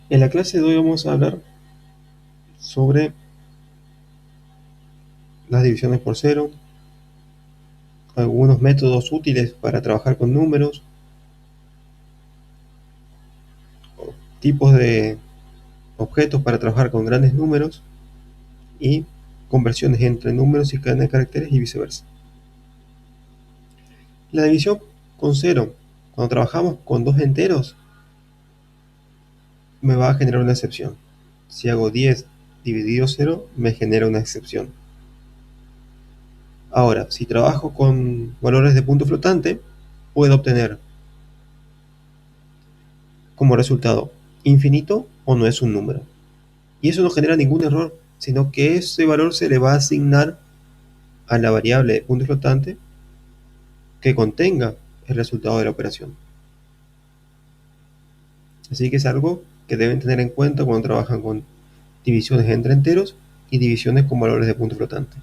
En la clase de hoy vamos a hablar sobre las divisiones por cero, algunos métodos útiles para trabajar con números, tipos de objetos para trabajar con grandes números y conversiones entre números y cadenas de caracteres y viceversa. La división con cero, cuando trabajamos con dos enteros, me va a generar una excepción. Si hago 10 dividido 0, me genera una excepción. Ahora, si trabajo con valores de punto flotante, puedo obtener como resultado infinito o no es un número. Y eso no genera ningún error, sino que ese valor se le va a asignar a la variable de punto flotante que contenga el resultado de la operación. Así que es algo que deben tener en cuenta cuando trabajan con divisiones entre enteros y divisiones con valores de punto flotante.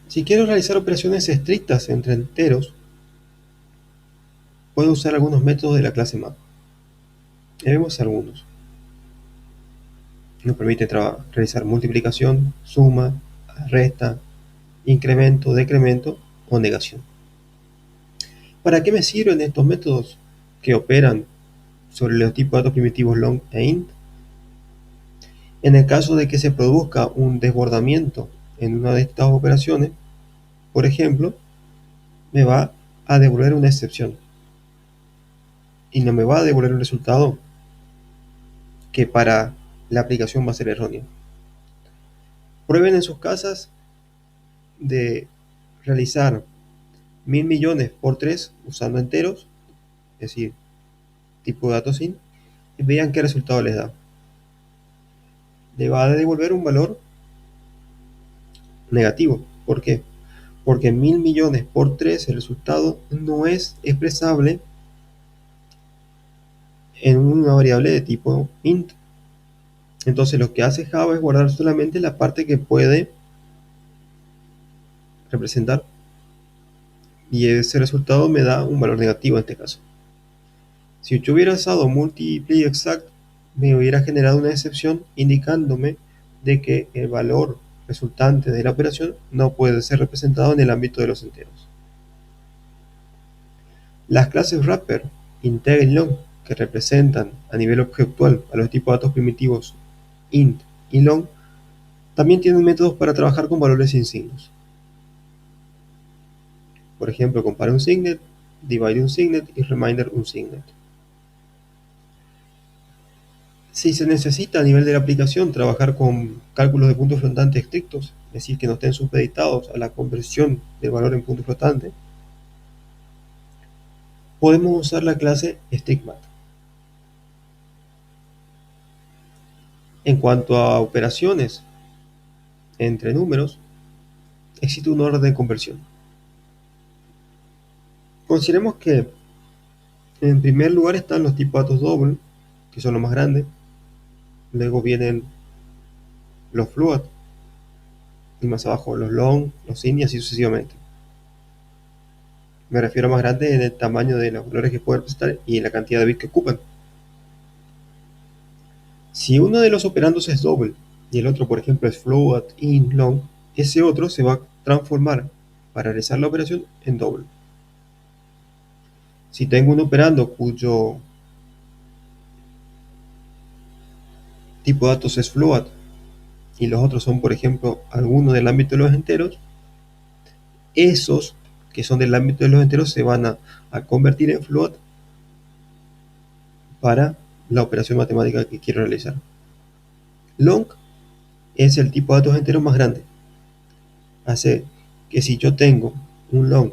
Si quiero realizar operaciones estrictas entre enteros, puedo usar algunos métodos de la clase map. Vemos algunos. Nos permite realizar multiplicación, suma, resta, incremento, decremento o negación. ¿Para qué me sirven estos métodos que operan sobre los tipos de datos primitivos long e int? En el caso de que se produzca un desbordamiento en una de estas operaciones, por ejemplo, me va a devolver una excepción y no me va a devolver un resultado que para la aplicación va a ser erróneo. Prueben en sus casas de realizar 1000 millones por 3 usando enteros, es decir, tipo de datos int, y vean qué resultado les da. Le va a devolver un valor negativo. ¿Por qué? Porque 1000 millones por 3 el resultado no es expresable en una variable de tipo int. Entonces lo que hace Java es guardar solamente la parte que puede representar, y ese resultado me da un valor negativo en este caso. Si yo hubiera usado multiply exact, me hubiera generado una excepción indicándome de que el valor resultante de la operación no puede ser representado en el ámbito de los enteros. Las clases wrapper, integer y long, que representan a nivel objetual a los tipos de datos primitivos int y long, también tienen métodos para trabajar con valores sin signos. Por ejemplo, compare un signet, divide un signet y reminder un signet. Si se necesita a nivel de la aplicación trabajar con cálculos de puntos flotantes estrictos, es decir, que no estén supeditados a la conversión del valor en punto flotante, podemos usar la clase StickMath. En cuanto a operaciones entre números, existe un orden de conversión. Consideremos que en primer lugar están los tipos de datos doble, que son los más grandes. Luego vienen los float, y más abajo los long, los int y así sucesivamente. Me refiero a más grandes en el tamaño de los valores que pueden representar y en la cantidad de bits que ocupan. Si uno de los operandos es doble y el otro, por ejemplo, es float, int, long, ese otro se va a transformar para realizar la operación en doble. Si tengo un operando cuyo tipo de datos es float y los otros son, por ejemplo, algunos del ámbito de los enteros, esos que son del ámbito de los enteros se van a convertir en float para la operación matemática que quiero realizar. Long es el tipo de datos enteros más grande. Hace que si yo tengo un long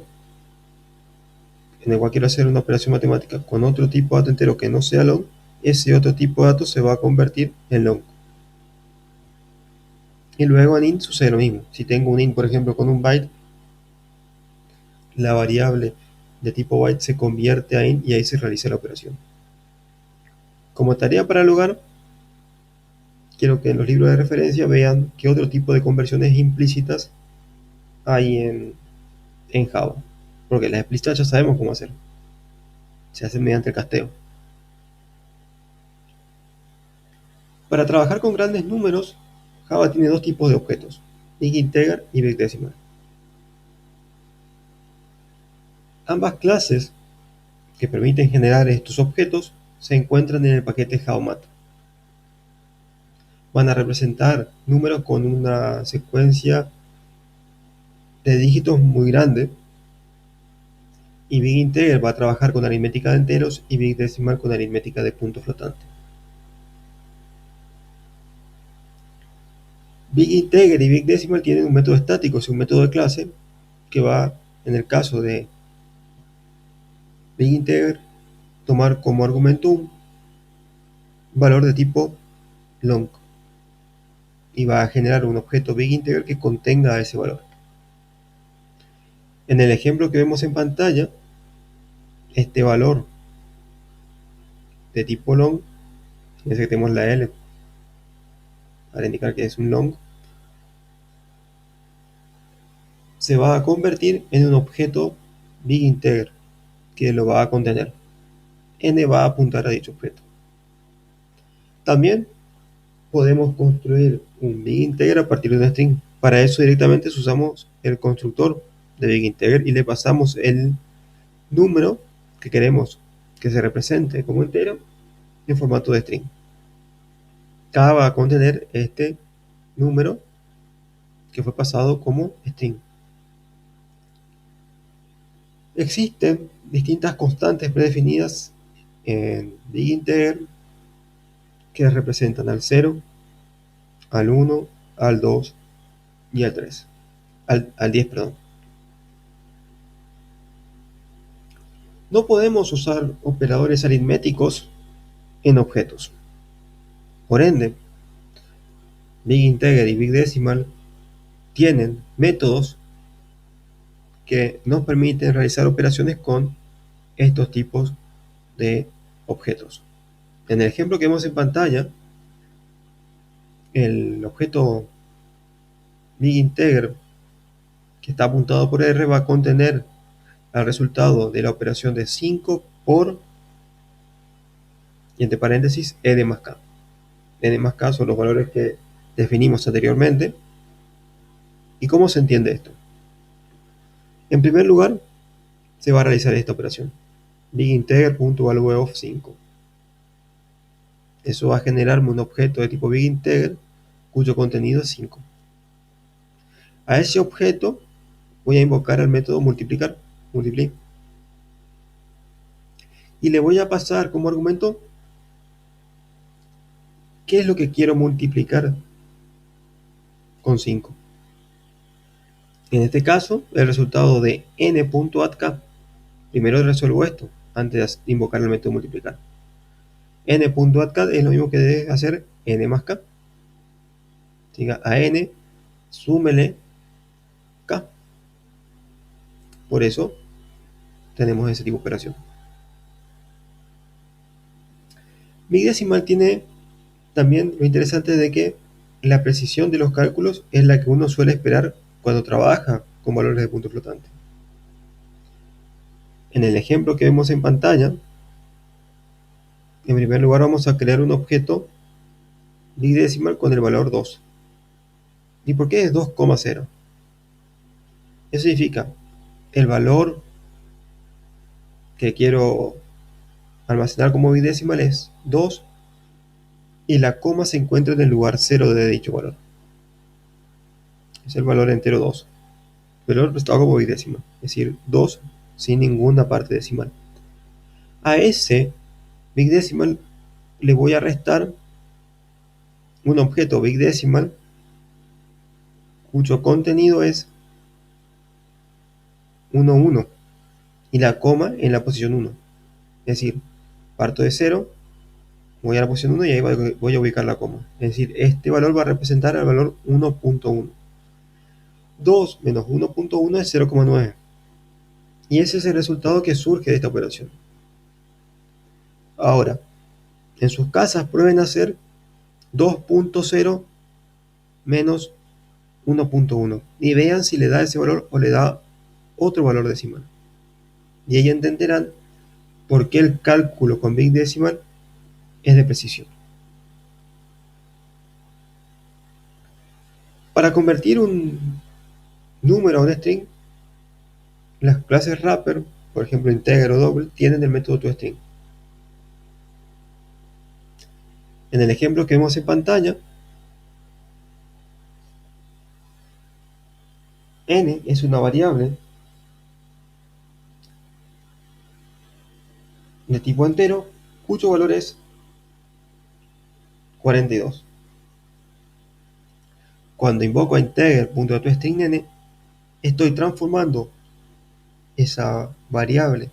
en el cual quiero hacer una operación matemática con otro tipo de dato entero que no sea long, ese otro tipo de datos se va a convertir en long. Y luego en int sucede lo mismo. Si tengo un int, por ejemplo, con un byte, la variable de tipo byte se convierte a int y ahí se realiza la operación. Como tarea para el hogar, quiero que en los libros de referencia vean qué otro tipo de conversiones implícitas hay en Java, porque las explícitas ya sabemos cómo hacer. Se hace mediante el casteo. Para trabajar con grandes números, Java tiene dos tipos de objetos, Big Integer y Big Decimal. Ambas clases que permiten generar estos objetos se encuentran en el paquete JavaMat. Van a representar números con una secuencia de dígitos muy grande, y Big Integer va a trabajar con aritmética de enteros y Big Decimal con aritmética de punto flotante. Big Integer y Big Decimal tienen un método estático, es un método de clase que va, en el caso de Big Integer, tomar como argumento un valor de tipo long y va a generar un objeto Big Integer que contenga ese valor. En el ejemplo que vemos en pantalla, este valor de tipo long, es que tenemos la L para indicar que es un long, se va a convertir en un objeto Big Integer que lo va a contener. N va a apuntar a dicho objeto. También podemos construir un Big Integer a partir de una string. Para eso directamente usamos el constructor de Big Integer y le pasamos el número que queremos que se represente como entero en formato de string. K va a contener este número que fue pasado como string. Existen distintas constantes predefinidas en Big Integer que representan al 0, al 1, al 2 y al 3. Al 10, perdón. No podemos usar operadores aritméticos en objetos. Por ende, Big Integer y Big Decimal tienen métodos que nos permiten realizar operaciones con estos tipos de objetos. En el ejemplo que vemos en pantalla, el objeto Big Integer que está apuntado por R va a contener al resultado de la operación de 5 por, y entre paréntesis, N más K. N más K son los valores que definimos anteriormente. ¿Y cómo se entiende esto? En primer lugar, se va a realizar esta operación. BigInteger.value of 5. Eso va a generarme un objeto de tipo BigInteger cuyo contenido es 5. A ese objeto voy a invocar el método multiply, y le voy a pasar como argumento qué es lo que quiero multiplicar con 5. En este caso, el resultado de n.addK. Primero resuelvo esto antes de invocar el método multiplicar. n.addK es lo mismo que debe hacer n más k. A n súmele k. Por eso tenemos ese tipo de operación. Big Decimal tiene también lo interesante de que la precisión de los cálculos es la que uno suele esperar cuando trabaja con valores de punto flotante. En el ejemplo que vemos en pantalla, en primer lugar vamos a crear un objeto Big Decimal con el valor 2. ¿Y por qué es 2,0? Eso significa el valor que quiero almacenar como Big Decimal es 2 y la coma se encuentra en el lugar 0 de dicho valor. Es el valor entero 2. El valor representado como Big Decimal, es decir, 2 sin ninguna parte decimal. A ese Big Decimal le voy a restar un objeto Big Decimal cuyo contenido es 1, 1 y la coma en la posición 1. Es decir, parto de 0, voy a la posición 1 y ahí voy a ubicar la coma. Es decir, este valor va a representar el valor 1.1. 2 menos 1.1 es 0,9. Y ese es el resultado que surge de esta operación. Ahora, en sus casas prueben a hacer 2.0 menos 1.1 y vean si le da ese valor o le da otro valor decimal. Y ahí entenderán por qué el cálculo con Big Decimal es de precisión. Para convertir un número a un string, las clases wrapper, por ejemplo integer o double, tienen el método toString. En el ejemplo que vemos en pantalla, n es una variable de tipo entero cuyo valor es 42. Cuando invoco a integer.toString estoy transformando esa variable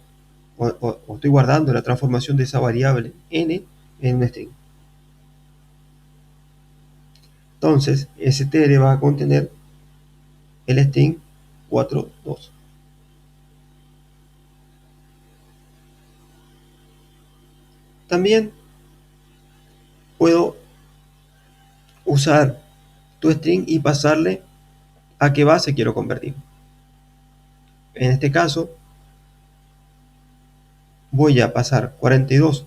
o estoy guardando la transformación de esa variable n en un string. Entonces, str va a contener el string 42. También puedo usar toString y pasarle a qué base quiero convertir. En este caso, voy a pasar 42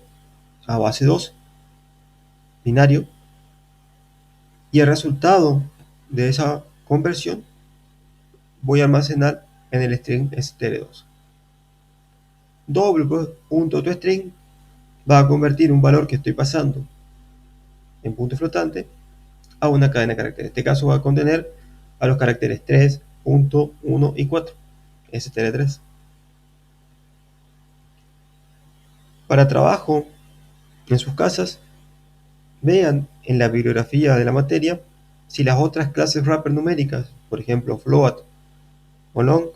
a base 2, binario, y el resultado de esa conversión voy a almacenar en el string str2. Double.toString va a convertir un valor que estoy pasando en punto flotante a una cadena de caracteres. En este caso va a contener a los caracteres 3, punto, 1 y 4, str3. Para trabajo en sus casas, vean en la bibliografía de la materia si las otras clases wrapper numéricas, por ejemplo float o long,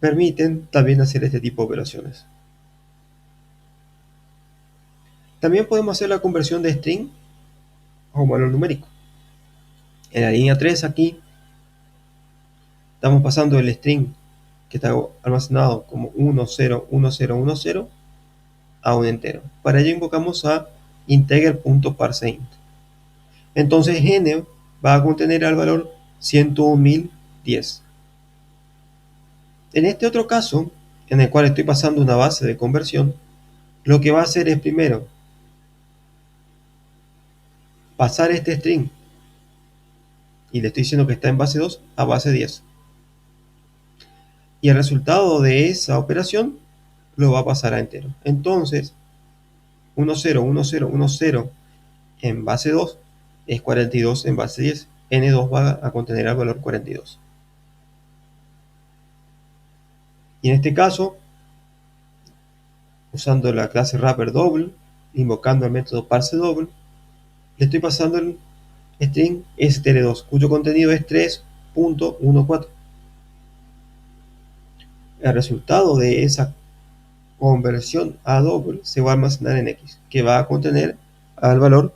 permiten también hacer este tipo de operaciones. También podemos hacer la conversión de string a un valor numérico. En la línea 3 aquí estamos pasando el string que está almacenado como 101010 a un entero. Para ello invocamos a integer.parseInt. Entonces n va a contener el valor 101.010. En este otro caso, en el cual estoy pasando una base de conversión, lo que va a hacer es primero pasar este string, y le estoy diciendo que está en base 2, a base 10. Y el resultado de esa operación lo va a pasar a entero. Entonces, 101010 en base 2 es 42 en base 10. N2 va a contener el valor 42. Y en este caso, usando la clase wrapper double, invocando el método parseDouble, le estoy pasando el string str2, cuyo contenido es 3.14. El resultado de esa conversión a double se va a almacenar en x, que va a contener al valor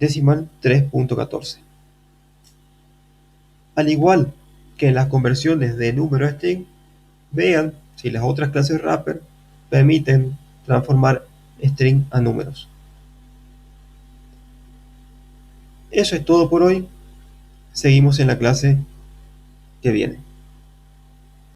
decimal 3.14. Al igual que en las conversiones de número a string, vean si las otras clases wrapper permiten transformar string a números. Eso es todo por hoy. Seguimos en la clase que viene.